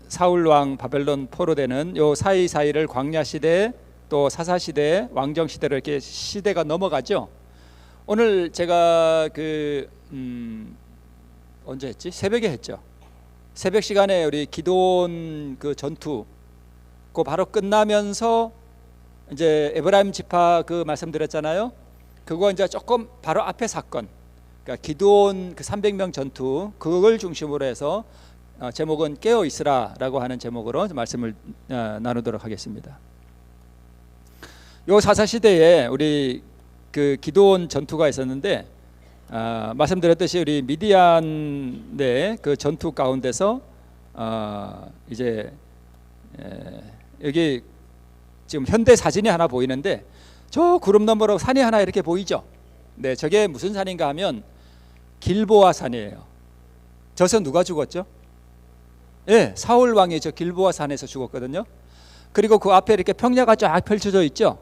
사울 왕 바벨론 포로되는 요 사이사이를 광야 시대 또 사사 시대 왕정 시대로 이렇게 시대가 넘어가죠. 오늘 제가 언제 했지? 새벽에 했죠. 새벽 시간에 우리 기드온 그 전투 그 바로 끝나면서 이제 에브라임 지파 그 말씀드렸잖아요. 그거 이제 조금 바로 앞에 사건, 그러니까 기드온 그 300명 전투 그걸 중심으로 해서 제목은 깨어 있으라라고 하는 제목으로 말씀을 나누도록 하겠습니다. 요 사사 시대에 우리 그 기드온 전투가 있었는데 말씀드렸듯이 우리 미디안의 그 전투 가운데서 이제 여기 지금 현대 사진이 하나 보이는데 저 구름 너머로 산이 하나 이렇게 보이죠. 네, 저게 무슨 산인가 하면 길보아 산이에요. 저서 누가 죽었죠? 예, 사울 왕이 저 길보아 산에서 죽었거든요. 그리고 그 앞에 이렇게 평야가 쫙 펼쳐져 있죠.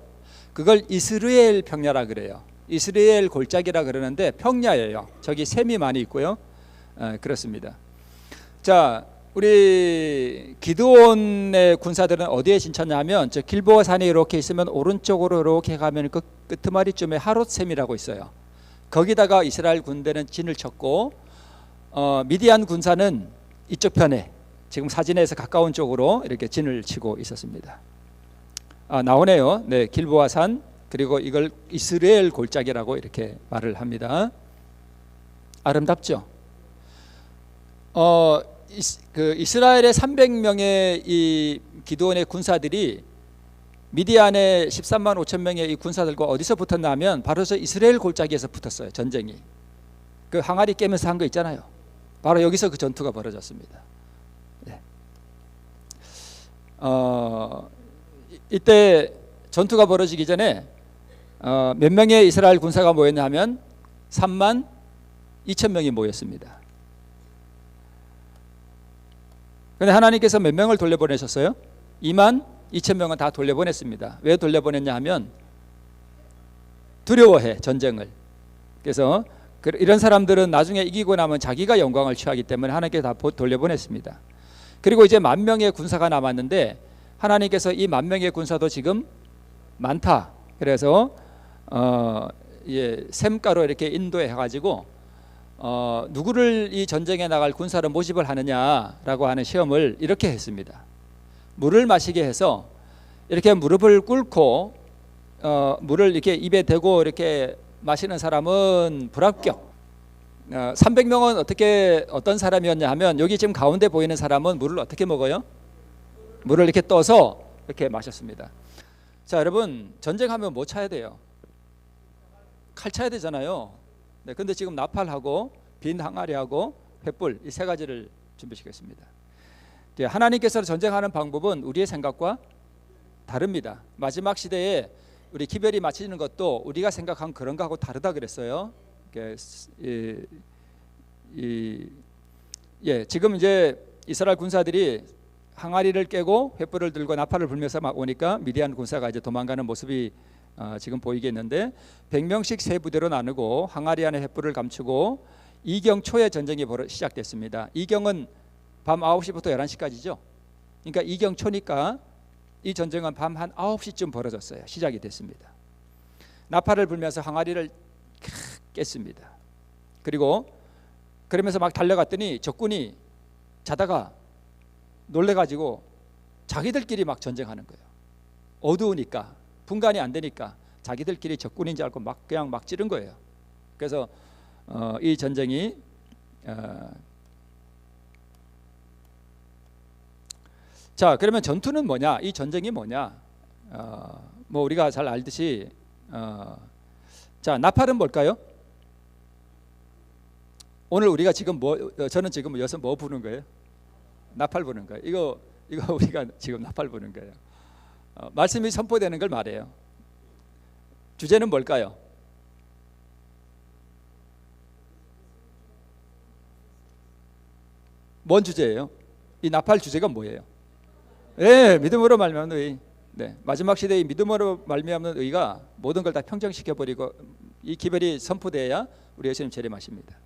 그걸 이스라엘 평야라 그래요. 이스라엘 골짜기라 그러는데 평야예요. 저기 샘이 많이 있고요. 그렇습니다. 자, 우리 기드온의 군사들은 어디에 진쳤냐면 저 길보아 산이 이렇게 있으면 오른쪽으로 이렇게 가면 그 끄트머리쯤에 하롯샘이라고 있어요. 거기다가 이스라엘 군대는 진을 쳤고 미디안 군사는 이쪽 편에 지금 사진에서 가까운 쪽으로 이렇게 진을 치고 있었습니다. 나오네요. 네, 길보아 산, 그리고 이걸 이스라엘 골짜기라고 이렇게 말을 합니다. 아름답죠? 그 이스라엘의 300명의 이 기드온의 군사들이 미디안의 13만 5천 명의 이 군사들과 어디서 붙었냐면 바로 저 이스라엘 골짜기에서 붙었어요. 전쟁이. 그 항아리 깨면서 한 거 있잖아요. 바로 여기서 그 전투가 벌어졌습니다. 네. 이때 전투가 벌어지기 전에 몇 명의 이스라엘 군사가 모였냐 하면 3만 2천 명이 모였습니다. 그런데 하나님께서 몇 명을 돌려보내셨어요? 2만 2천 명은 다 돌려보냈습니다. 왜 돌려보냈냐 하면 두려워해, 전쟁을. 그래서 이런 사람들은 나중에 이기고 나면 자기가 영광을 취하기 때문에 하나님께서 다 돌려보냈습니다. 그리고 이제 10,000명의 군사가 남았는데 하나님께서 이 10,000명의 군사도 지금 많다. 그래서 샘가로 이렇게 인도해 가지고 누구를 이 전쟁에 나갈 군사를 모집을 하느냐라고 하는 시험을 이렇게 했습니다. 물을 마시게 해서 이렇게 무릎을 꿇고 물을 이렇게 입에 대고 이렇게 마시는 사람은 불합격. 300명은 어떤 사람이었냐 하면 여기 지금 가운데 보이는 사람은 물을 어떻게 먹어요? 물을 이렇게 떠서 이렇게 마셨습니다. 자, 여러분, 전쟁하면 뭐 차야 돼요? 칼 차야 되잖아요. 네, 근데 지금 나팔하고 빈 항아리하고 횃불 이 세 가지를 준비시켰습니다. 하나님께서 전쟁하는 방법은 우리의 생각과 다릅니다. 마지막 시대에 우리 기별이 마치는 것도 우리가 생각한 그런 거하고 다르다 그랬어요. 지금 이제 이스라엘 군사들이 항아리를 깨고 횃불을 들고 나팔을 불면서 막 오니까 미디안 군사가 이제 도망가는 모습이 지금 보이겠는데 100명씩 세 부대로 나누고 항아리 안에 횃불을 감추고 이경 초에 전쟁이 시작됐습니다. 이경은 밤 9시부터 11시까지죠. 그러니까 이경 초니까 이 전쟁은 밤 한 9시쯤 벌어졌어요. 시작이 됐습니다. 나팔을 불면서 항아리를 깼습니다. 그리고 그러면서 막 달려갔더니 적군이 자다가 놀래가지고 자기들끼리 막 전쟁하는 거예요. 어두우니까 분간이 안 되니까 자기들끼리 적군인 줄 알고 그냥 막 찌른 거예요. 그래서 이 전쟁이 자, 그러면 전투는 뭐냐? 이 전쟁이 뭐냐? 뭐 우리가 잘 알듯이 자, 나팔은 뭘까요? 오늘 우리가 지금 저는 지금 여기서 뭐 부는 거예요? 나팔 부는 거예요. 이거 우리가 지금 나팔 부는 거예요. 말씀이 선포되는 걸 말해요. 주제는 뭘까요? 뭔 주제예요? 이 나팔 주제가 뭐예요? 네, 믿음으로 말미암는 의. 네, 마지막 시대의 믿음으로 말미암는 의가 모든 걸 다 평정시켜 버리고 이 기별이 선포돼야 우리 예수님 재림하십니다.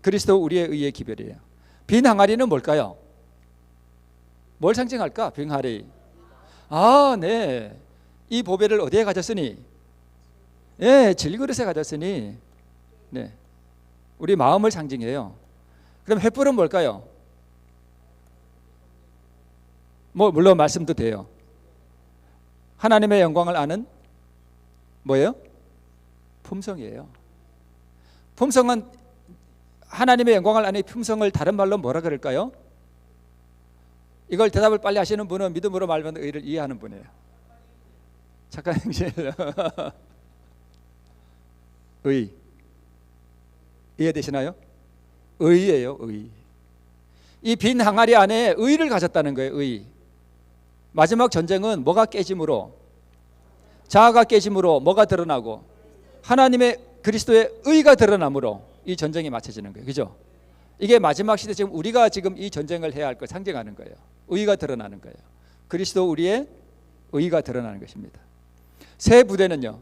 그리스도 우리의 의의 기별이에요. 빈 항아리는 뭘까요? 뭘 상징할까? 병아리. 아, 네. 이 보배를 어디에 가졌으니? 예, 질그릇에 가졌으니. 네. 우리 마음을 상징해요. 그럼 횃불은 뭘까요? 뭐 물론 말씀도 돼요. 하나님의 영광을 아는 뭐예요? 품성이에요. 품성은 하나님의 영광을 아는 품성을 다른 말로 뭐라 그럴까요? 이걸 대답을 빨리 하시는 분은 믿음으로 말하면 의를 이해하는 분이에요. 착한 행실. 의. 이해되시나요? 의예요, 의. 이 빈 항아리 안에 의를 가졌다는 거예요, 의. 마지막 전쟁은 뭐가 깨짐으로? 자아가 깨짐으로 뭐가 드러나고? 하나님의 그리스도의 의가 드러남으로 이 전쟁이 맞춰지는 거예요. 그죠? 이게 마지막 시대 지금 우리가 지금 이 전쟁을 해야 할 걸 상징하는 거예요. 의가 드러나는 거예요. 그리스도 우리의 의가 드러나는 것입니다. 새 부대는요.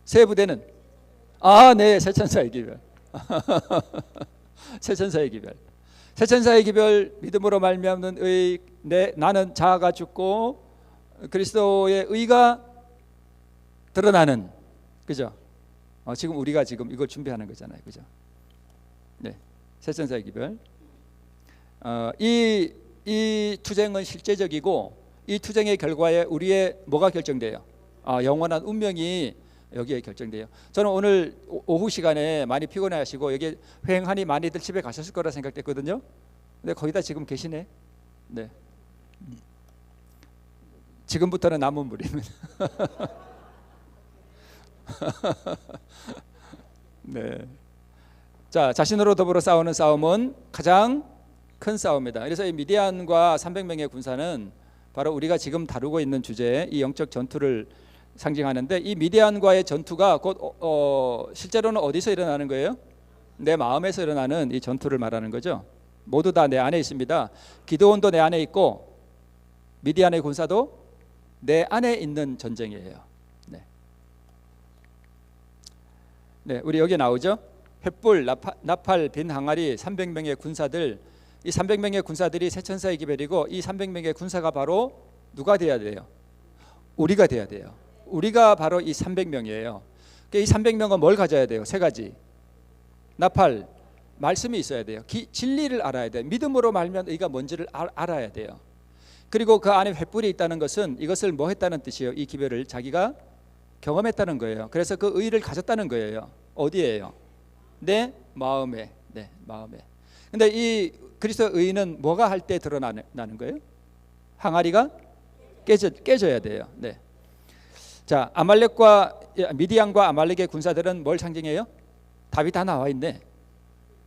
새 부대는 네, 새 천사의 기별. 새 천사의 기별. 새 천사의 기별, 믿음으로 말미암는 의, 나는 자아가 죽고 그리스도의 의가 드러나는, 그죠? 지금 우리가 지금 이걸 준비하는 거잖아요, 그죠? 네, 새 천사의 기별. 이 투쟁은 실제적이고 이 투쟁의 결과에 우리의 뭐가 결정돼요? 영원한 운명이 여기에 결정돼요. 저는 오늘 오후 시간에 많이 피곤해하시고 여기 회행하니 많이들 집에 가셨을 거라 생각됐거든요. 근데 거의 다 지금 계시네. 네. 지금부터는 남은 무리입니다. 네. 자, 자신으로 더불어 싸우는 싸움은 가장 큰 싸움이다. 그래서 이 미디안과 300명의 군사는 바로 우리가 지금 다루고 있는 주제, 이 영적 전투를 상징하는데, 이 미디안과의 전투가 곧 실제로는 어디서 일어나는 거예요? 내 마음에서 일어나는 이 전투를 말하는 거죠. 모두 다 내 안에 있습니다. 기드온도 내 안에 있고 미디안의 군사도 내 안에 있는 전쟁이에요. 네. 네, 우리 여기 나오죠. 횃불, 나팔, 빈 항아리, 300명의 군사들. 이 300명의 군사들이 새 천사의 기별이고, 이 300명의 군사가 바로 누가 돼야 돼요? 우리가 돼야 돼요. 우리가 바로 이 300명이에요. 이 300명은 뭘 가져야 돼요? 세 가지. 나팔, 말씀이 있어야 돼요. 진리를 알아야 돼요. 믿음으로 말면 의가 뭔지를 알아야 돼요. 그리고 그 안에 횃불이 있다는 것은 이것을 뭐 했다는 뜻이에요? 이 기별을 자기가 경험했다는 거예요. 그래서 그 의를 가졌다는 거예요. 어디에요? 내 마음에. 네, 마음에. 근데 이 그리스도 의는 뭐가 할 때 드러나는 거예요? 항아리가 깨져야 돼요. 네. 자, 미디안과 아말렉의 군사들은 뭘 상징해요? 답이 다 나와 있네.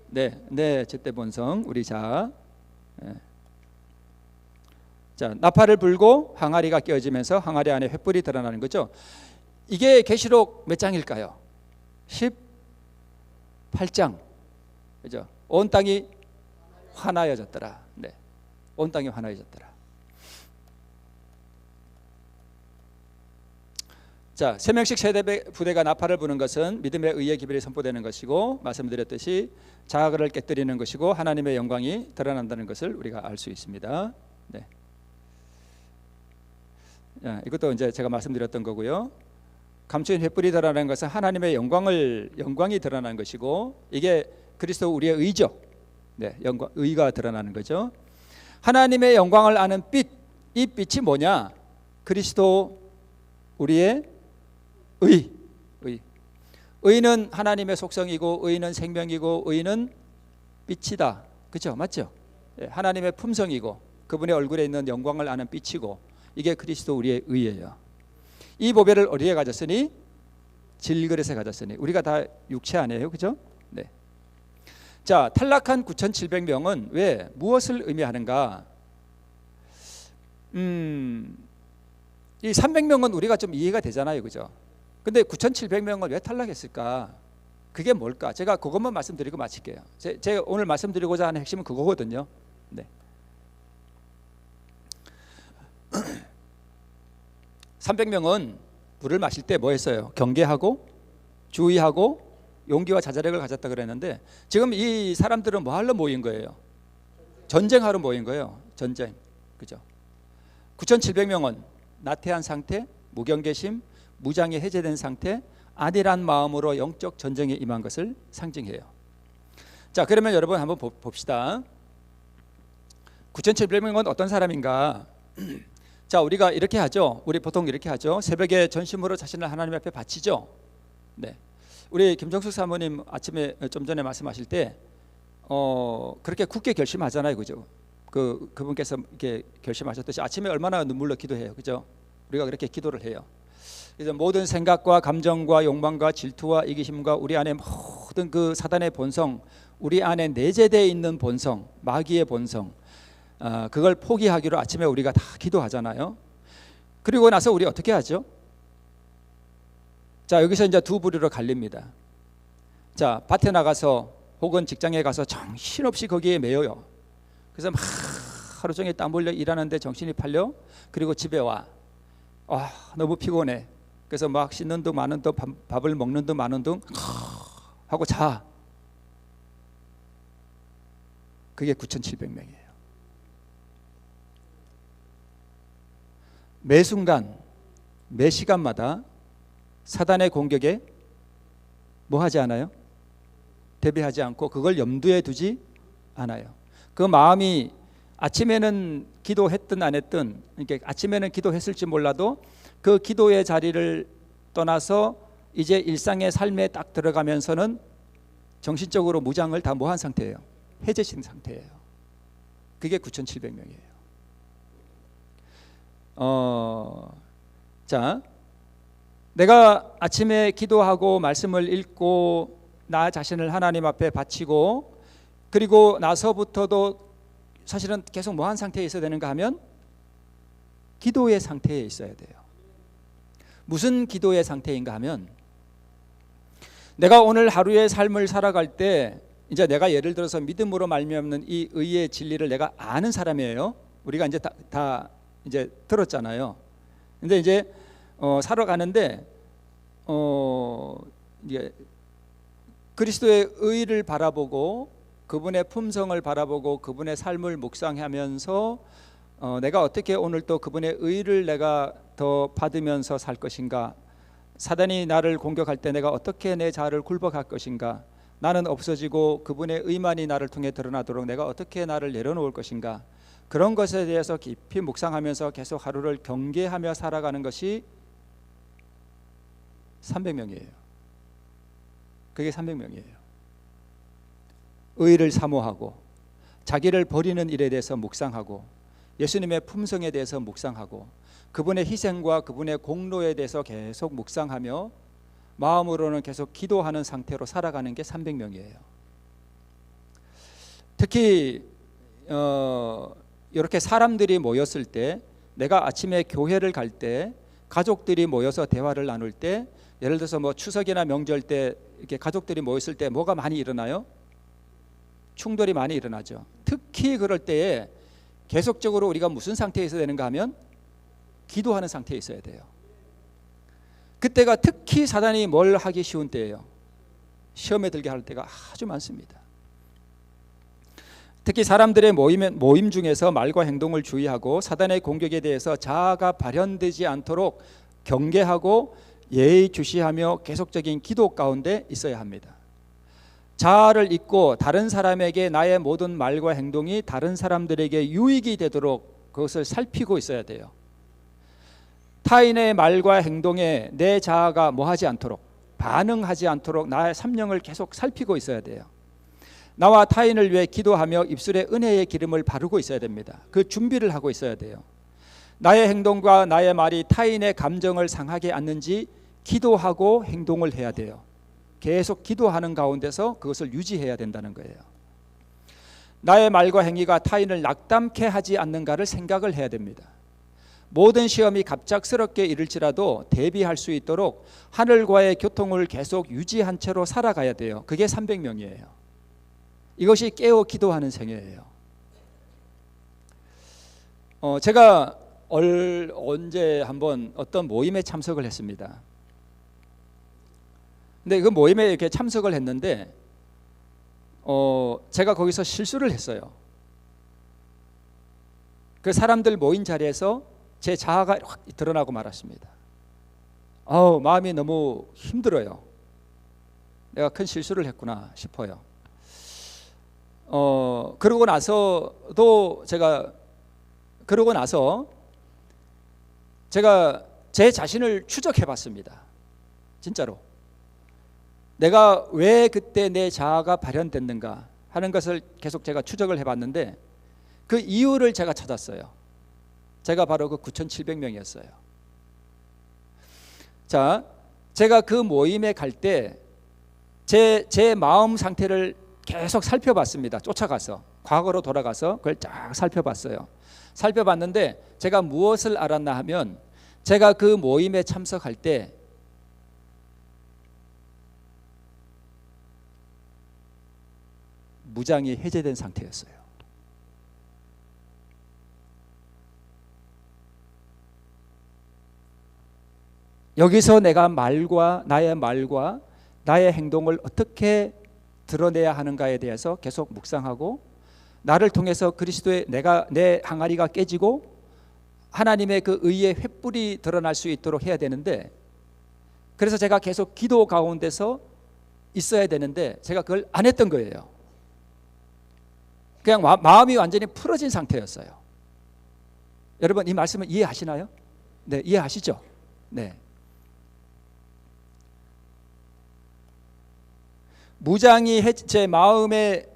네, 제때 본성 우리 자. 네. 자, 나팔을 불고 항아리가 깨어지면서 항아리 안에 횃불이 드러나는 거죠. 이게 계시록 몇 장일까요? 18장. 그죠? 온 땅이 화나여졌더라. 네. 온 땅이 화나여졌더라. 자, 3명씩 세대 부대가 나팔을 부는 것은 믿음의 의의 기별이 선포되는 것이고, 말씀드렸듯이 자아를 깨뜨리는 것이고 하나님의 영광이 드러난다는 것을 우리가 알 수 있습니다. 네. 자, 이것도 이제 제가 말씀드렸던 거고요. 감추인 횃불이 드러나는 것은 하나님의 영광이 드러나는 것이고, 이게 그리스도 우리의 의죠. 네, 의가 드러나는 거죠. 하나님의 영광을 아는 빛, 이 빛이 뭐냐? 그리스도 우리의 의는 하나님의 속성이고, 의는 생명이고, 의는 빛이다. 그렇죠? 맞죠? 네, 하나님의 품성이고 그분의 얼굴에 있는 영광을 아는 빛이고, 이게 그리스도 우리의 의예요. 이 보배를 어디에 가졌으니? 질그릇에 가졌으니. 우리가 다 육체 아니에요, 그죠? 네. 자, 탈락한 9,700명은 왜 무엇을 의미하는가? 이 300명은 우리가 좀 이해가 되잖아요, 그죠? 근데 9,700명은 왜 탈락했을까? 그게 뭘까? 제가 그것만 말씀드리고 마칠게요. 제가 오늘 말씀드리고자 하는 핵심은 그거거든요. 네. 300명은 물을 마실 때 뭐 했어요? 경계하고 주의하고 용기와 자제력을 가졌다 그랬는데, 지금 이 사람들은 뭐 하러 모인 거예요? 전쟁하러 모인 거예요. 전쟁. 그죠? 9,700명은 나태한 상태, 무경계심, 무장이 해제된 상태, 안일한 마음으로 영적 전쟁에 임한 것을 상징해요. 자, 그러면 여러분 한번 봅시다. 9,700명은 어떤 사람인가? 자, 우리가 이렇게 하죠. 우리 보통 이렇게 하죠. 새벽에 전심으로 자신을 하나님 앞에 바치죠. 네. 우리 김정숙 사모님 아침에 좀 전에 말씀하실 때 그렇게 굳게 결심하잖아요. 그죠? 그분께서 이렇게 결심하셨듯이 아침에 얼마나 눈물로 기도해요. 그죠? 우리가 그렇게 기도를 해요. 그래서 모든 생각과 감정과 욕망과 질투와 이기심과 우리 안에 모든 그 사단의 본성, 우리 안에 내재되어 있는 본성, 마귀의 본성, 그걸 포기하기로 아침에 우리가 다 기도하잖아요. 그리고 나서 우리 어떻게 하죠? 자, 여기서 이제 두 부류로 갈립니다. 자, 밭에 나가서 혹은 직장에 가서 정신없이 거기에 매여요. 그래서 막 하루 종일 땀 흘려 일하는데 정신이 팔려. 그리고 집에 와. 너무 피곤해. 그래서 막 씻는 둥 마는 둥 밥을 먹는 둥 마는 둥 하고 자. 그게 9,700명이에요. 매 순간 매 시간마다 사단의 공격에 뭐 하지 않아요? 대비하지 않고 그걸 염두에 두지 않아요. 그 마음이 아침에는 기도했든 안 했든, 이렇게 아침에는 기도했을지 몰라도 그 기도의 자리를 떠나서 이제 일상의 삶에 딱 들어가면서는 정신적으로 무장을 다 뭐한 상태예요? 해제신 상태예요. 그게 9,700명이에요. 자, 내가 아침에 기도하고 말씀을 읽고 나 자신을 하나님 앞에 바치고 그리고 나서부터도 사실은 계속 뭐한 상태에 있어야 되는가 하면 기도의 상태에 있어야 돼요. 무슨 기도의 상태인가 하면 내가 오늘 하루의 삶을 살아갈 때 이제 내가 예를 들어서 믿음으로 말미암는 이 의의 진리를 내가 아는 사람이에요. 우리가 이제 다 이제 들었잖아요. 근데 이제 살아가는데 이제 그리스도의 의를 바라보고 그분의 품성을 바라보고 그분의 삶을 묵상하면서 내가 어떻게 오늘 또 그분의 의를 내가 더 받으면서 살 것인가, 사단이 나를 공격할 때 내가 어떻게 내 자아를 굴복할 것인가, 나는 없어지고 그분의 의만이 나를 통해 드러나도록 내가 어떻게 나를 내려놓을 것인가, 그런 것에 대해서 깊이 묵상하면서 계속 하루를 경계하며 살아가는 것이 300명이에요. 그게 300명이에요. 의를 사모하고 자기를 버리는 일에 대해서 묵상하고 예수님의 품성에 대해서 묵상하고 그분의 희생과 그분의 공로에 대해서 계속 묵상하며 마음으로는 계속 기도하는 상태로 살아가는 게 300명이에요. 특히 이렇게 사람들이 모였을 때, 내가 아침에 교회를 갈 때 가족들이 모여서 대화를 나눌 때, 예를 들어서 뭐 추석이나 명절 때 이렇게 가족들이 모였을 때 뭐가 많이 일어나요? 충돌이 많이 일어나죠. 특히 그럴 때에 계속적으로 우리가 무슨 상태에 있어야 되는가 하면 기도하는 상태에 있어야 돼요. 그때가 특히 사단이 뭘 하기 쉬운 때예요. 시험에 들게 할 때가 아주 많습니다. 특히 사람들의 모임 중에서 말과 행동을 주의하고 사단의 공격에 대해서 자아가 발현되지 않도록 경계하고 예의주시하며 계속적인 기도 가운데 있어야 합니다. 자아를 잊고 다른 사람에게 나의 모든 말과 행동이 다른 사람들에게 유익이 되도록 그것을 살피고 있어야 돼요. 타인의 말과 행동에 내 자아가 뭐하지 않도록, 반응하지 않도록 나의 심령을 계속 살피고 있어야 돼요. 나와 타인을 위해 기도하며 입술에 은혜의 기름을 바르고 있어야 됩니다. 그 준비를 하고 있어야 돼요. 나의 행동과 나의 말이 타인의 감정을 상하게 않는지 기도하고 행동을 해야 돼요. 계속 기도하는 가운데서 그것을 유지해야 된다는 거예요. 나의 말과 행위가 타인을 낙담케 하지 않는가를 생각을 해야 됩니다. 모든 시험이 갑작스럽게 이를지라도 대비할 수 있도록 하늘과의 교통을 계속 유지한 채로 살아가야 돼요. 그게 300명이에요. 이것이 깨어 기도하는 생애예요. 제가 언제 한번 어떤 모임에 참석을 했습니다. 근데 그 모임에 이렇게 참석을 했는데 제가 거기서 실수를 했어요. 그 사람들 모인 자리에서 제 자아가 확 드러나고 말았습니다. 마음이 너무 힘들어요. 내가 큰 실수를 했구나 싶어요. 그러고 나서 제가 제 자신을 추적해 봤습니다. 진짜로. 내가 왜 그때 내 자아가 발현됐는가 하는 것을 계속 제가 추적을 해봤는데 그 이유를 제가 찾았어요. 제가 바로 그 9,700명이었어요. 자, 제가 그 모임에 갈 때 제 마음 상태를 계속 살펴봤습니다. 쫓아가서 과거로 돌아가서 그걸 쫙 살펴봤어요. 살펴봤는데 제가 무엇을 알았나 하면 제가 그 모임에 참석할 때 무장이 해제된 상태였어요. 여기서 내가 나의 말과 나의 행동을 어떻게 드러내야 하는가에 대해서 계속 묵상하고 나를 통해서 그리스도의 내 항아리가 깨지고 하나님의 그 의의 횃불이 드러날 수 있도록 해야 되는데 그래서 제가 계속 기도 가운데서 있어야 되는데 제가 그걸 안 했던 거예요. 그냥 마음이 완전히 풀어진 상태였어요. 여러분 이 말씀을 이해하시나요? 네, 이해하시죠? 네. 제 마음에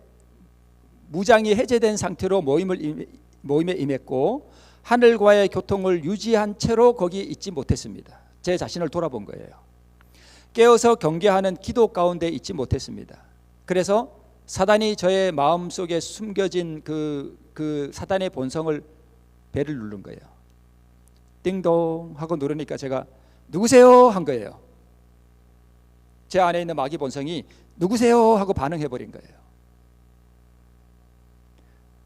무장이 해제된 상태로 모임에 임했고 하늘과의 교통을 유지한 채로 거기 있지 못했습니다. 제 자신을 돌아본 거예요. 깨어서 경계하는 기도 가운데 있지 못했습니다. 그래서 사단이 저의 마음속에 숨겨진 그 사단의 본성을 배를 누른 거예요. 띵동 하고 누르니까 제가 누구세요? 한 거예요. 제 안에 있는 마귀 본성이 누구세요? 하고 반응해버린 거예요.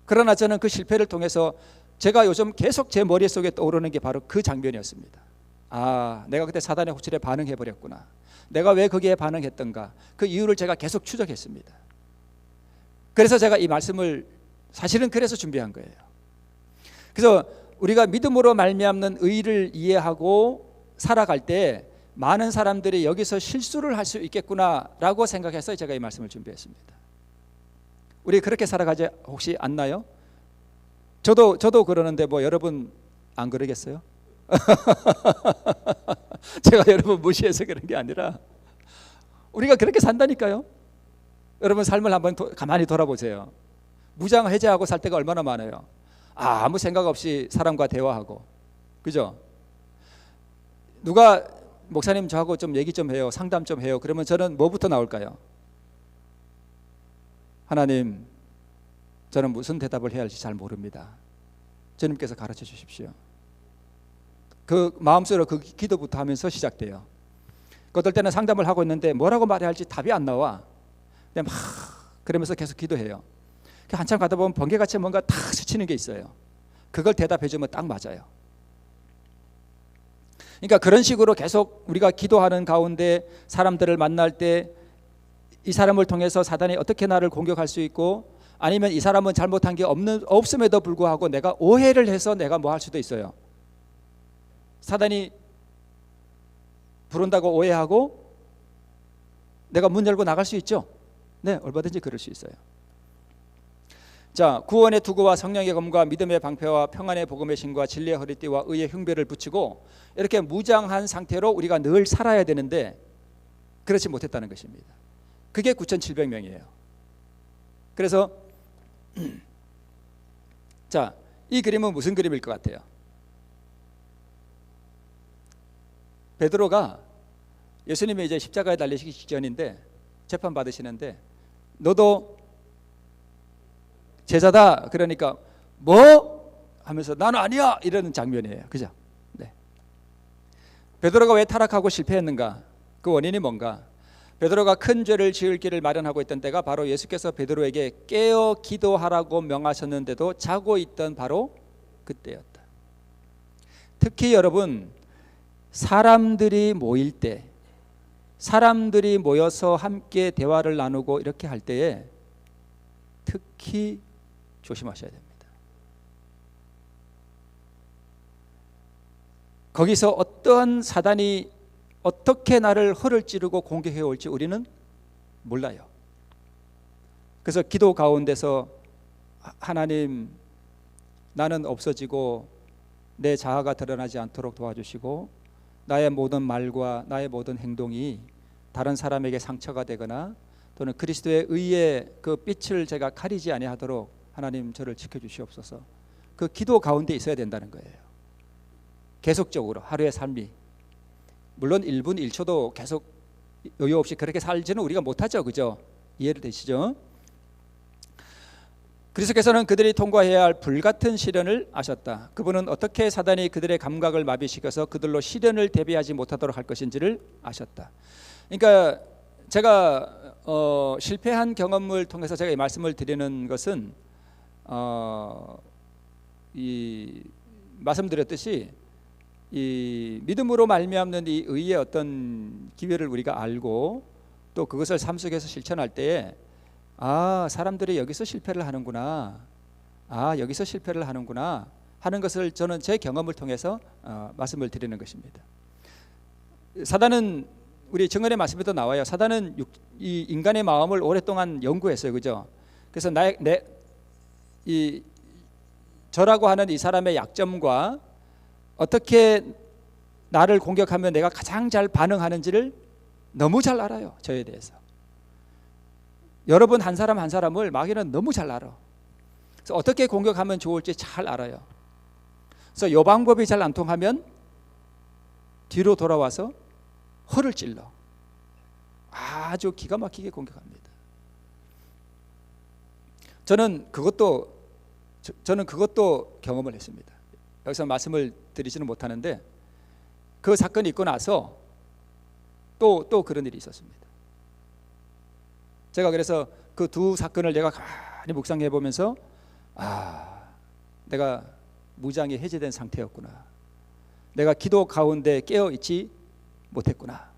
그러나 저는 그 실패를 통해서 제가 요즘 계속 제 머릿속에 떠오르는 게 바로 그 장면이었습니다. 내가 그때 사단의 호출에 반응해버렸구나. 내가 왜 거기에 반응했던가. 그 이유를 제가 계속 추적했습니다. 그래서 제가 이 말씀을 사실은 그래서 준비한 거예요. 그래서 우리가 믿음으로 말미암는 의를 이해하고 살아갈 때 많은 사람들이 여기서 실수를 할 수 있겠구나라고 생각해서 제가 이 말씀을 준비했습니다. 우리 그렇게 살아가지 혹시 않나요? 저도 그러는데 뭐 여러분 안 그러겠어요? 제가 여러분 무시해서 그런 게 아니라 우리가 그렇게 산다니까요. 여러분 삶을 한번 가만히 돌아보세요. 무장 해제하고 살 때가 얼마나 많아요. 아무 생각 없이 사람과 대화하고, 그죠? 누가 목사님 저하고 좀 얘기 좀 해요, 상담 좀 해요. 그러면 저는 뭐부터 나올까요? 하나님, 저는 무슨 대답을 해야 할지 잘 모릅니다. 주님께서 가르쳐 주십시오. 그 마음속으로 그 기도부터 하면서 시작돼요. 어떨 때는 상담을 하고 있는데 뭐라고 말해야 할지 답이 안 나와. 그냥 막 그러면서 계속 기도해요. 한참 가다 보면 번개같이 뭔가 탁 스치는 게 있어요. 그걸 대답해 주면 딱 맞아요. 그러니까 그런 식으로 계속 우리가 기도하는 가운데 사람들을 만날 때 이 사람을 통해서 사단이 어떻게 나를 공격할 수 있고, 아니면 이 사람은 잘못한 게 없음에도 불구하고 내가 오해를 해서 내가 뭐 할 수도 있어요. 사단이 부른다고 오해하고 내가 문 열고 나갈 수 있죠. 네, 얼마든지 그럴 수 있어요. 자, 구원의 투구와 성령의 검과 믿음의 방패와 평안의 복음의 신과 진리의 허리띠와 의의 흉배를 붙이고 이렇게 무장한 상태로 우리가 늘 살아야 되는데 그렇지 못했다는 것입니다. 그게 9,700명이에요. 그래서 자, 이 그림은 무슨 그림일 것 같아요? 베드로가 예수님이 이제 십자가에 달리시기 직전인데 재판 받으시는데 너도 제자다 그러니까 뭐? 하면서 나는 아니야 이러는 장면이에요. 그죠? 네. 베드로가 왜 타락하고 실패했는가? 그 원인이 뭔가? 베드로가 큰 죄를 지을 길을 마련하고 있던 때가 바로 예수께서 베드로에게 깨어 기도하라고 명하셨는데도 자고 있던 바로 그때였다. 특히 여러분, 사람들이 모일 때, 사람들이 모여서 함께 대화를 나누고 이렇게 할 때에 특히 조심하셔야 됩니다. 거기서 어떠한 사단이 어떻게 나를 허를 찌르고 공격해 올지 우리는 몰라요. 그래서 기도 가운데서 하나님, 나는 없어지고 내 자아가 드러나지 않도록 도와주시고 나의 모든 말과 나의 모든 행동이 다른 사람에게 상처가 되거나 또는 그리스도의 의의 그 빛을 제가 가리지 아니하도록 하나님 저를 지켜주시옵소서. 그 기도 가운데 있어야 된다는 거예요. 계속적으로 하루의 삶이, 물론 1분 1초도 계속 여유 없이 그렇게 살지는 우리가 못하죠, 그죠? 이해를 되시죠? 그리스도께서는 그들이 통과해야 할 불같은 시련을 아셨다. 그분은 어떻게 사단이 그들의 감각을 마비시켜서 그들로 시련을 대비하지 못하도록 할 것인지를 아셨다. 그러니까 제가 실패한 경험을 통해서 제가 이 말씀을 드리는 것은 이 말씀드렸듯이 이 믿음으로 말미암는 이 의의 어떤 기회를 우리가 알고 또 그것을 삶 속에서 실천할 때에 사람들이 여기서 실패를 하는구나, 여기서 실패를 하는구나 하는 것을 저는 제 경험을 통해서 말씀을 드리는 것입니다. 사단은 우리 증언의 말씀에도 나와요. 사단은 이 인간의 마음을 오랫동안 연구했어요, 그죠? 그래서 저라고 하는 이 사람의 약점과 어떻게 나를 공격하면 내가 가장 잘 반응하는지를 너무 잘 알아요, 저에 대해서. 여러분 한 사람 한 사람을 마귀는 너무 잘 알아. 그래서 어떻게 공격하면 좋을지 잘 알아요. 그래서 이 방법이 잘 안 통하면 뒤로 돌아와서 허를 찔러 아주 기가 막히게 공격합니다. 저는 그것도 경험을 했습니다. 여기서 말씀을 드리지는 못하는데 그 사건이 있고 나서 또 그런 일이 있었습니다. 제가 그래서 그 두 사건을 내가 가만히 묵상해 보면서 내가 무장이 해제된 상태였구나. 내가 기도 가운데 깨어 있지 못했구나.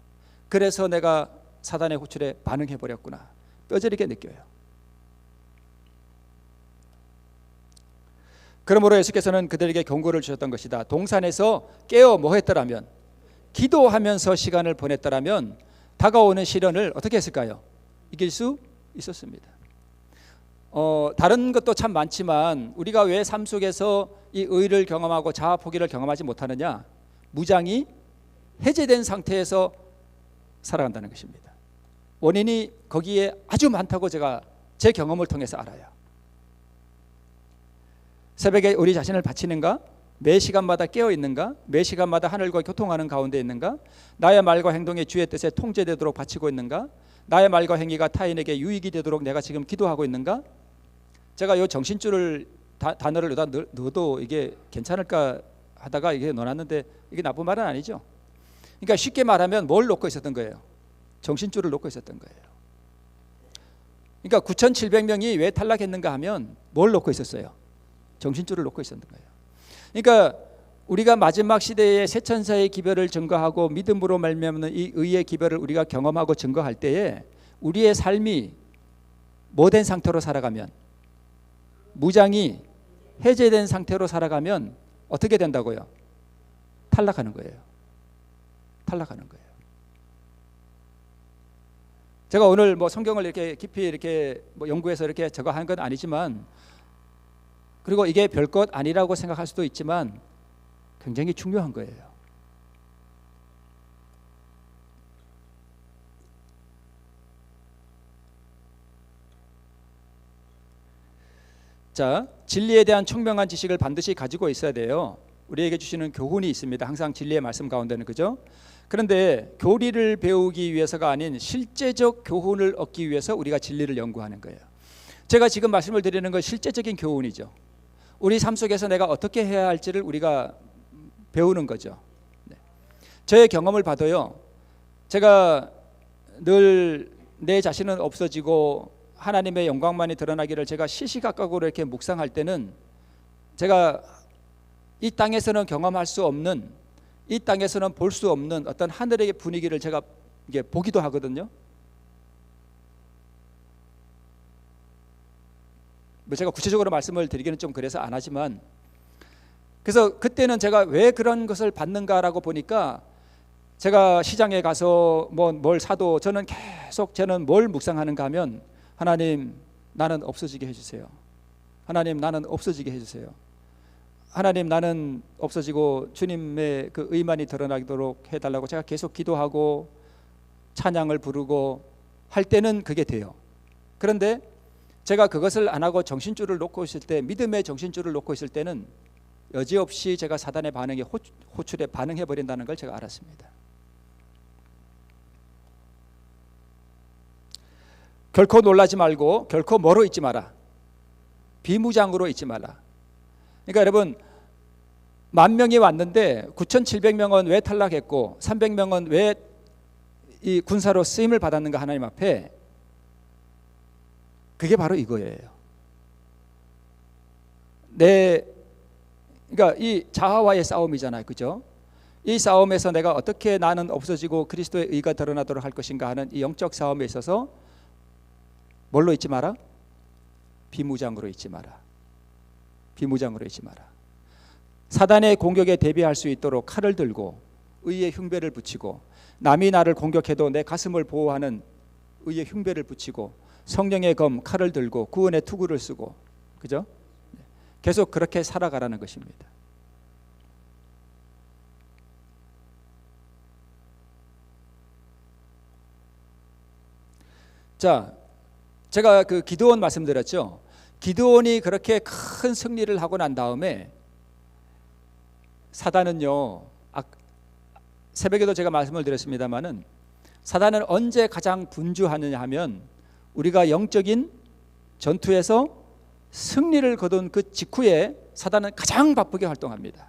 그래서 내가 사단의 호출에 반응해 버렸구나. 뼈저리게 느껴요. 그러므로 예수께서는 그들에게 경고를 주셨던 것이다. 동산에서 깨어 뭐 했더라면, 기도하면서 시간을 보냈더라면 다가오는 시련을 어떻게 했을까요? 이길 수 있었습니다. 다른 것도 참 많지만 우리가 왜 삶 속에서 이 의를 경험하고 자아 포기를 경험하지 못하느냐? 무장이 해제된 상태에서 살아간다는 것입니다. 원인이 거기에 아주 많다고 제가 제 경험을 통해서 알아요. 새벽에 우리 자신을 바치는가? 매 시간마다 깨어 있는가? 매 시간마다 하늘과 교통하는 가운데 있는가? 나의 말과 행동이 주의 뜻에 통제되도록 바치고 있는가? 나의 말과 행위가 타인에게 유익이 되도록 내가 지금 기도하고 있는가? 제가 이 정신줄을 단어를 넣어도 이게 괜찮을까 하다가 이게 넣어놨는데 이게 나쁜 말은 아니죠. 그러니까 쉽게 말하면 뭘 놓고 있었던 거예요? 정신줄을 놓고 있었던 거예요. 그러니까 9,700명이 왜 탈락했는가 하면 뭘 놓고 있었어요? 정신줄을 놓고 있었던 거예요. 그러니까 우리가 마지막 시대의 새 천사의 기별을 증거하고 믿음으로 말미암는 이 의의 기별을 우리가 경험하고 증거할 때에 우리의 삶이 뭐된 상태로 살아가면, 무장이 해제된 상태로 살아가면 어떻게 된다고요? 탈락하는 거예요. 탈락하는 거예요. 제가 오늘 성경을 이렇게 깊이 이렇게 연구해서 이렇게 저거 한 건 아니지만, 그리고 이게 별것 아니라고 생각할 수도 있지만 굉장히 중요한 거예요. 자, 진리에 대한 총명한 지식을 반드시 가지고 있어야 돼요. 우리에게 주시는 교훈이 있습니다. 항상 진리의 말씀 가운데는, 그죠? 그런데 교리를 배우기 위해서가 아닌 실제적 교훈을 얻기 위해서 우리가 진리를 연구하는 거예요. 제가 지금 말씀을 드리는 건 실제적인 교훈이죠. 우리 삶 속에서 내가 어떻게 해야 할지를 우리가 배우는 거죠. 네. 저의 경험을 봐도요, 제가 늘 내 자신은 없어지고 하나님의 영광만이 드러나기를 제가 시시각각으로 이렇게 묵상할 때는 제가 이 땅에서는 경험할 수 없는, 이 땅에서는 볼 수 없는 어떤 하늘의 분위기를 제가 이게 보기도 하거든요. 제가 구체적으로 말씀을 드리기는 좀 그래서 안 하지만, 그래서 그때는 제가 왜 그런 것을 받는가라고 보니까 제가 시장에 가서 뭘 사도 저는 계속 뭘 묵상하는가 하면 하나님 나는 없어지게 해주세요. 하나님 나는 없어지게 해주세요. 하나님 나는 없어지고 주님의 그 의만이 드러나도록 해달라고 제가 계속 기도하고 찬양을 부르고 할 때는 그게 돼요. 그런데 제가 그것을 안 하고 정신줄을 놓고 있을 때, 믿음의 정신줄을 놓고 있을 때는 여지없이 제가 사단의 반응에 호출에 반응해 버린다는 걸 제가 알았습니다. 결코 놀라지 말고 결코 뭐로 있지 마라. 비무장으로 있지 마라. 그러니까 여러분 10,000명이 왔는데 9,700명은 왜 탈락했고 300명은 왜 이 군사로 쓰임을 받았는가 하나님 앞에, 그게 바로 이거예요. 그러니까 이 자아와의 싸움이잖아요, 그죠? 이 싸움에서 내가 어떻게 나는 없어지고 그리스도의 의가 드러나도록 할 것인가 하는 이 영적 싸움에 있어서 뭘로 있지 마라? 비무장으로 있지 마라. 비무장으로 있지 마라. 사단의 공격에 대비할 수 있도록 칼을 들고 의의 흉배를 붙이고, 남이 나를 공격해도 내 가슴을 보호하는 의의 흉배를 붙이고, 성령의 검 칼을 들고 구원의 투구를 쓰고, 그죠? 계속 그렇게 살아가라는 것입니다. 자, 제가 그 기드온 말씀드렸죠. 기드온이 그렇게 큰 승리를 하고 난 다음에 사단은요, 새벽에도 제가 말씀을 드렸습니다마는 사단은 언제 가장 분주하느냐 하면 우리가 영적인 전투에서 승리를 거둔 그 직후에 사단은 가장 바쁘게 활동합니다.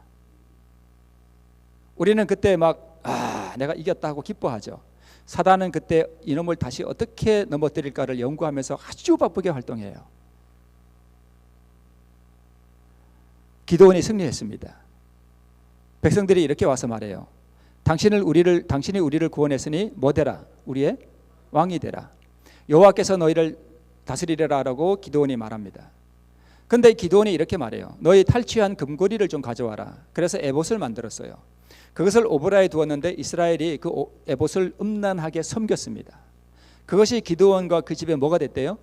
우리는 그때 내가 이겼다 하고 기뻐하죠. 사단은 그때 이놈을 다시 어떻게 넘어뜨릴까를 연구하면서 아주 바쁘게 활동해요. 기드온이 승리했습니다. 백성들이 이렇게 와서 말해요. 당신이 우리를 구원했으니 뭐 되라? 우리의 왕이 되라. 여호와께서 너희를 다스리라라고 기드온이 말합니다. 근데 기드온이 이렇게 말해요. 너희 탈취한 금고리를 좀 가져와라. 그래서 에봇을 만들었어요. 그것을 오브라에 두었는데 이스라엘이 그 에봇을 음란하게 섬겼습니다. 그것이 기드온과 그 집에 뭐가 됐대요?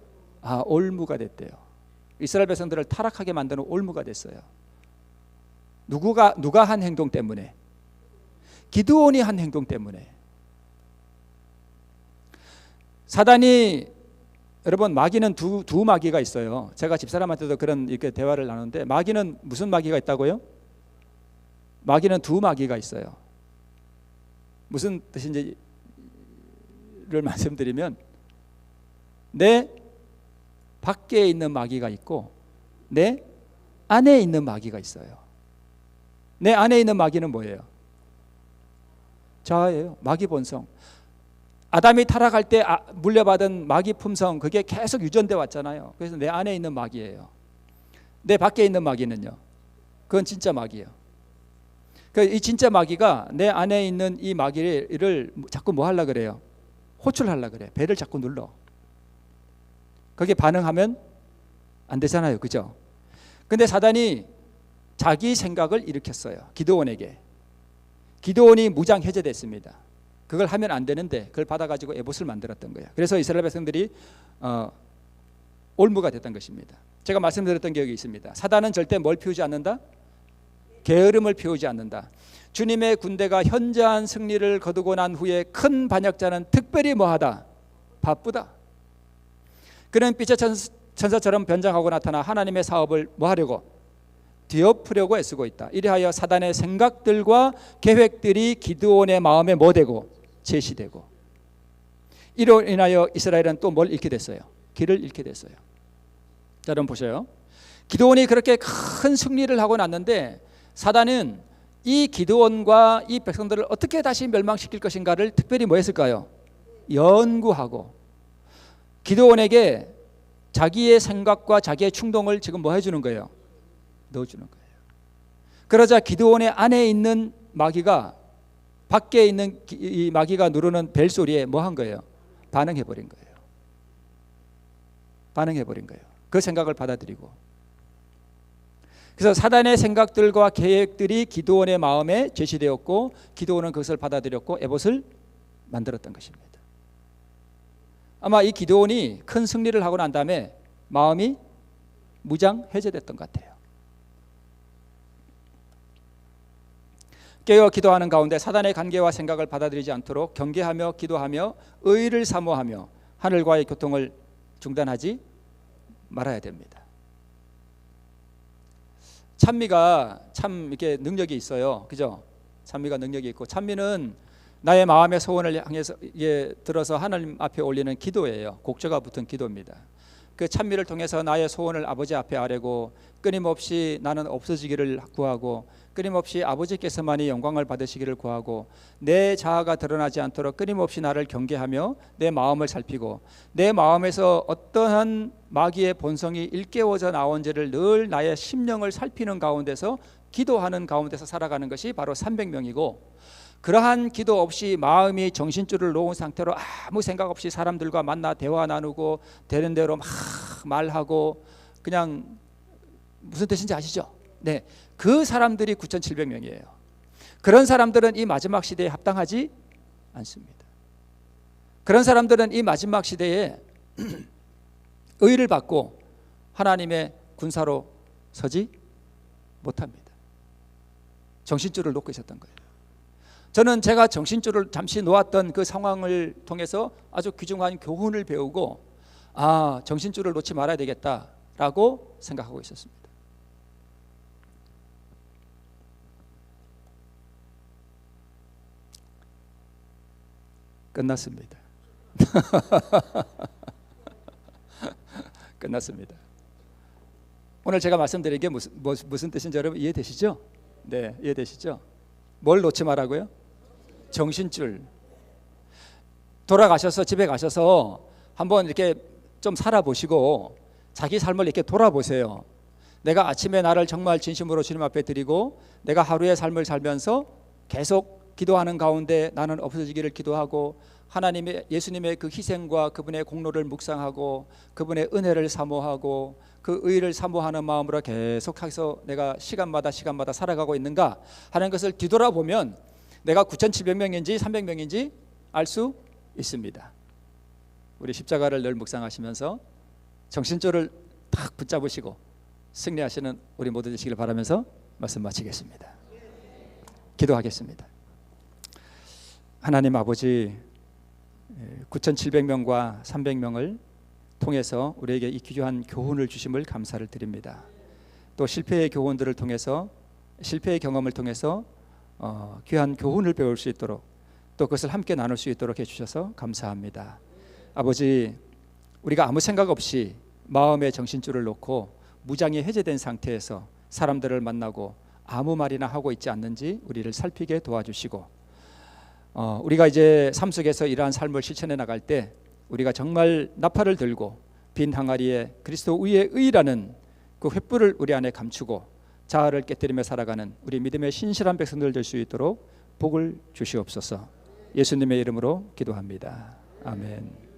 올무가 됐대요. 이스라엘 백성들을 타락하게 만드는 올무가 됐어요. 누가 한 행동 때문에? 기드온이 한 행동 때문에. 사단이, 여러분 마귀는 두 마귀가 있어요. 제가 집사람한테도 이렇게 대화를 나누는데, 마귀는 무슨 마귀가 있다고요? 마귀는 두 마귀가 있어요. 무슨 뜻인지를 말씀드리면, 내 밖에 있는 마귀가 있고 내 안에 있는 마귀가 있어요. 내 안에 있는 마귀는 뭐예요? 자아예요. 마귀 본성. 아담이 타락할 때 물려받은 마귀 품성, 그게 계속 유전돼 왔잖아요. 그래서 내 안에 있는 마귀예요. 내 밖에 있는 마귀는요, 그건 진짜 마귀예요. 이 진짜 마귀가 내 안에 있는 이 마귀를 자꾸 뭐 하려고 그래요? 호출하려고 그래. 배를 자꾸 눌러. 거기에 반응하면 안 되잖아요, 그죠? 근데 사단이 자기 생각을 일으켰어요. 기드온에게. 기드온이 무장 해제됐습니다. 그걸 하면 안 되는데 그걸 받아가지고 에봇을 만들었던 거예요. 그래서 이스라엘 백성들이 올무가 됐던 것입니다. 제가 말씀드렸던 기억이 있습니다. 사단은 절대 뭘 피우지 않는다? 게으름을 피우지 않는다. 주님의 군대가 현저한 승리를 거두고 난 후에 큰 반역자는 특별히 뭐하다? 바쁘다. 그는 빛의 천사처럼 변장하고 나타나 하나님의 사업을 뭐하려고? 뒤엎으려고 애쓰고 있다. 이리하여 사단의 생각들과 계획들이 기드온의 마음에 뭐 되고? 제시되고, 이로 인하여 이스라엘은 또 뭘 잃게 됐어요? 길을 잃게 됐어요. 자, 여러분 보세요. 기드온이 그렇게 큰 승리를 하고 났는데 사단은 이 기드온과 이 백성들을 어떻게 다시 멸망시킬 것인가를 특별히 뭐 했을까요? 연구하고, 기드온에게 자기의 생각과 자기의 충동을 지금 뭐 해주는 거예요? 넣어주는 거예요. 그러자 기드온의 안에 있는 마귀가 밖에 있는 이 마귀가 누르는 벨소리에 뭐 한 거예요? 반응해버린 거예요. 반응해버린 거예요. 그 생각을 받아들이고. 그래서 사단의 생각들과 계획들이 기드온의 마음에 제시되었고 기드온은 그것을 받아들였고 에봇을 만들었던 것입니다. 아마 이 기드온이 큰 승리를 하고 난 다음에 마음이 무장 해제됐던 것 같아요. 깨어 기도하는 가운데 사단의 관계와 생각을 받아들이지 않도록 경계하며 기도하며 의를 사모하며 하늘과의 교통을 중단하지 말아야 됩니다. 찬미가 참 이렇게 능력이 있어요. 그죠? 찬미가 능력이 있고 찬미는 나의 마음의 소원을 향해서 들어서 하나님 앞에 올리는 기도예요. 곡조가 붙은 기도입니다. 그 찬미를 통해서 나의 소원을 아버지 앞에 아뢰고 끊임없이 나는 없어지기를 구하고 끊임없이 아버지께서만이 영광을 받으시기를 구하고 내 자아가 드러나지 않도록 끊임없이 나를 경계하며 내 마음을 살피고 내 마음에서 어떠한 마귀의 본성이 일깨워져 나온지를 늘 나의 심령을 살피는 가운데서 기도하는 가운데서 살아가는 것이 바로 300명이고 그러한 기도 없이 마음이 정신줄을 놓은 상태로 아무 생각 없이 사람들과 만나 대화 나누고 되는 대로 막 말하고 그냥 무슨 뜻인지 아시죠? 네, 그 사람들이 9,700명이에요. 그런 사람들은 이 마지막 시대에 합당하지 않습니다. 그런 사람들은 이 마지막 시대에 의를 받고 하나님의 군사로 서지 못합니다. 정신줄을 놓고 있었던 거예요. 저는 제가 정신줄을 잠시 놓았던 그 상황을 통해서 아주 귀중한 교훈을 배우고 정신줄을 놓지 말아야 되겠다라고 생각하고 있었습니다. 끝났습니다. 끝났습니다. 오늘 제가 말씀드린 게 무슨 뜻인지 여러분 이해되시죠? 네, 이해되시죠? 뭘 놓지 말라고요? 정신줄. 돌아가셔서 집에 가셔서 한번 이렇게 좀 살아보시고 자기 삶을 이렇게 돌아보세요. 내가 아침에 나를 정말 진심으로 주님 앞에 드리고 내가 하루의 삶을 살면서 계속 기도하는 가운데 나는 없어지기를 기도하고 하나님의 예수님의 그 희생과 그분의 공로를 묵상하고 그분의 은혜를 사모하고 그 의를 사모하는 마음으로 계속해서 내가 시간마다 살아가고 있는가 하는 것을 뒤돌아보면 내가 9,700명인지 300명인지 알 수 있습니다. 우리 십자가를 늘 묵상하시면서 정신줄을 딱 붙잡으시고 승리하시는 우리 모두 되시길 바라면서 말씀 마치겠습니다. 기도하겠습니다. 하나님 아버지, 9,700명과 300명을 통해서 우리에게 이 귀한 교훈을 주심을 감사를 드립니다. 또 실패의 교훈들을 통해서 실패의 경험을 통해서 귀한 교훈을 배울 수 있도록 또 그것을 함께 나눌 수 있도록 해주셔서 감사합니다. 아버지, 우리가 아무 생각 없이 마음의 정신줄을 놓고 무장이 해제된 상태에서 사람들을 만나고 아무 말이나 하고 있지 않는지 우리를 살피게 도와주시고 우리가 이제 삶 속에서 이러한 삶을 실천해 나갈 때 우리가 정말 나팔을 들고 빈 항아리에 그리스도 위의 의라는 그 횃불을 우리 안에 감추고 자아를 깨뜨리며 살아가는 우리 믿음의 신실한 백성들 될 수 있도록 복을 주시옵소서. 예수님의 이름으로 기도합니다. 아멘.